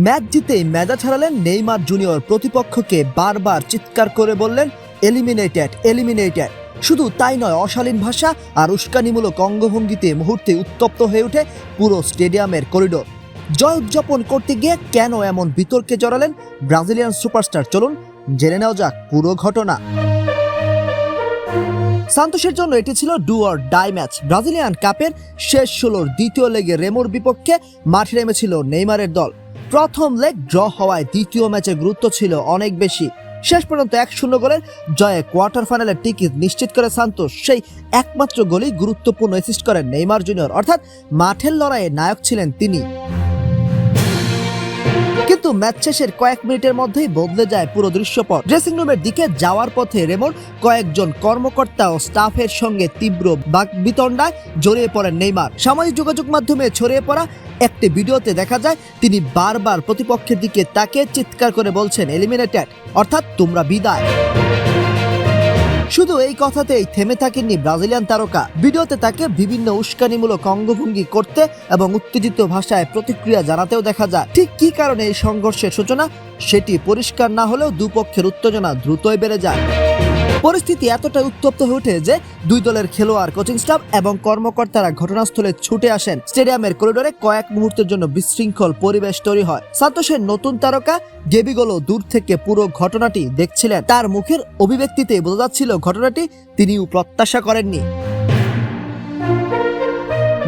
Match জিতেই মেজাজ হারালেন Neymar junior, প্রতিপক্ষকে বারবার চিৎকার করে বললেন এলিমিনেটেড এলিমিনেটেড। শুধু তাই নয়, অশালীন ভাষা আর উস্কানিমূলক অঙ্গভঙ্গিতে মুহূর্তে উত্তপ্ত হয়ে ওঠে পুরো স্টেডিয়ামের করিডোর। জয় উদযাপন করতে গিয়ে কেন এমন বিতর্কে জড়ালেন ব্রাজিলিয়ান সুপারস্টার? চলুন জেনে নেওয়া যাক পুরো ঘটনা। সান্তোসের জন্য এটি ছিল do or die match. Brazilian কাপের শেষ 16-র দ্বিতীয় লেগে রেমোর বিপক্ষে মাঠে নেমেছিল নেইমারের দল। প্রথম লেগ ড্র হওয়ায় দ্বিতীয় ম্যাচের গুরুত্ব ছিল অনেক বেশি। শেষ পর্যন্ত 1-0 গোলের জয়ে কোয়ার্টার ফাইনালের টিকিট নিশ্চিত করে সান্তোস। সেই একমাত্র গোলেই গুরুত্বপূর্ণ অ্যাসিস্ট করেন নেইমার জুনিয়র, অর্থাৎ মাঠের লড়াইয়ে নায়ক ছিলেন তিনি। কিন্তু ম্যাচ শেষের কয়েক মিনিটের মধ্যেই বদলে যায় পুরো দৃশ্যপট। ড্রেসিং রুমের দিকে যাওয়ার পথে রেমোর কয়েকজন কর্মকর্তা ও স্টাফের সঙ্গে তীব্র বাকবিতণ্ডায় জড়িয়ে পড়েন নেইমার। সামাজিক যোগাযোগ মাধ্যমে ছড়িয়ে পড়া একটি ভিডিওতে দেখা যায় তিনি বারবার প্রতিপক্ষের দিকে তাকে চিৎকার করে বলছেন এলিমিনেটেড, অর্থাৎ তোমরা বিদায়। শুধু এই কথাতেই থেমে থাকেননি ব্রাজিলিয়ান তারকা। ভিডিওতে তাকে বিভিন্ন উস্কানিমূলক অঙ্গভঙ্গি করতে এবং উত্তেজিত ভাষায় প্রতিক্রিয়া জানাতেও দেখা যায়। ঠিক কী কারণে এই সংঘর্ষের সূচনা সেটি পরিষ্কার না হলেও দুপক্ষের উত্তেজনা দ্রুতই বেড়ে যায়। পরিস্থিতি এতটাই উত্তপ্ত হয়ে ওঠে যে দুই দলের খেলোয়াড়, কোচিং স্টাফ এবং কর্মকর্তারা ঘটনাস্থলে ছুটে আসেন। স্টেডিয়ামের করিডোরে কয়েক মুহূর্তের জন্য বিশৃঙ্খল পরিবেশ তৈরি হয়। সান্তোসের নতুন তারকা গেবিগোলো দূর থেকে পুরো ঘটনাটি দেখছিলেন। তার মুখের অভিব্যক্তিতে বোঝা যাচ্ছিল ঘটনাটি তিনিও প্রত্যাশা করেননি।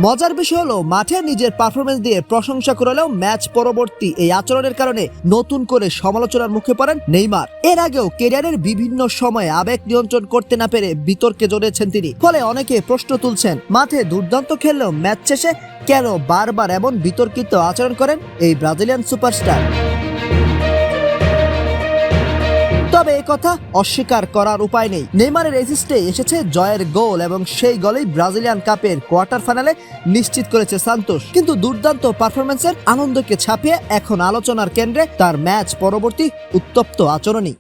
মজার বিষয় হলো, মাঠে নিজের পারফরমেন্স দিয়ে প্রশংসা করলেও ম্যাচ পরবর্তী এই আচরণের কারণে নতুন করে সমালোচনার মুখে পড়েন নেইমার। এর আগেও ক্যারিয়ারের বিভিন্ন সময়ে আবেগ নিয়ন্ত্রণ করতে না পেরে বিতর্কে জড়িয়েছেন তিনি। ফলে অনেকে প্রশ্ন তুলছেন, মাঠে দুর্দান্ত খেললেও ম্যাচ শেষে কেন বারবার এমন বিতর্কিত আচরণ করেন এই ব্রাজিলিয়ান সুপারস্টার? তবে এই কথা অস্বীকার করার উপায় নেই। নেইমারের অ্যাসিস্টে এসেছে জয়ের গোল এবং সেই গোলেই ব্রাজিলিয়ান কাপের কোয়ার্টার ফাইনালে নিশ্চিত করেছে সান্তোস। কিন্তু দুর্দান্ত পারফরম্যান্সের আনন্দকে ছাপিয়ে এখন আলোচনার কেন্দ্রে তার ম্যাচ পরবর্তী উত্তপ্ত আচরণই।